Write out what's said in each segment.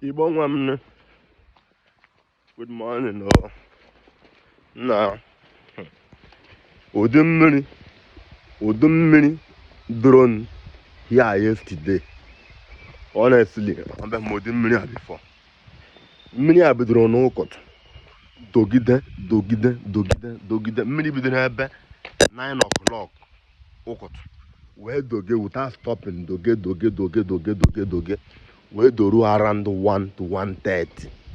Igbo nwa m, good morning. Oh, na udu mmiri drone here yesterday. Honestly, I'm been udu mmiri a before. Mmiri a bidoro n'ụkọtụ dogide mmiri bidoro ebe 9 o'clock ụkọtụ wee doge without stopping doge wee doruo around 1 to 1:30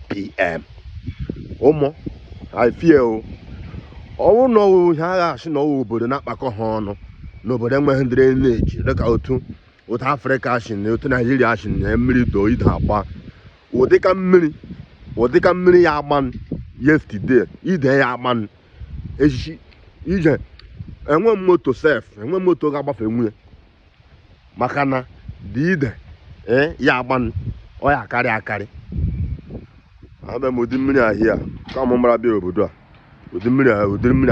p.m. I feel ọwụ na ọwụ ihe agha asị na ọwụ obodo na-akpakọ ha ọnụ n'obodo enweghị ndị na-eji dịka otu Afrịka asị na otu Naijiria asị na mmiri doo ide agba ụdịka mmiri ya agban yesterday ide ya agban echichi ije enwe moto ga-agbafe nwunye maka na dị ide ya agban ọ ya akarị abịa m ụdị mmiri ahịa ka m mara bịa obodo a ụdị mmiri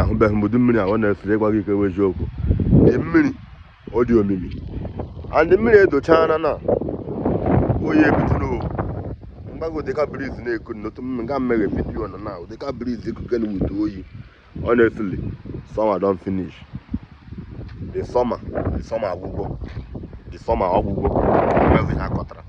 ahụbeghị m ụdị mmiri ahụ na-esiri gwa gị ka eziokwu dị mmiri ọ dị omimi andị mmiri edochana na oyi ebitụrụ mgbago dịka briz na-eku n'otu nga mmeghe vidiyo na ụdịka briz ekuke na wute oyi honestly summer don finish the summer ọgwụgwọ emezi ha kọtara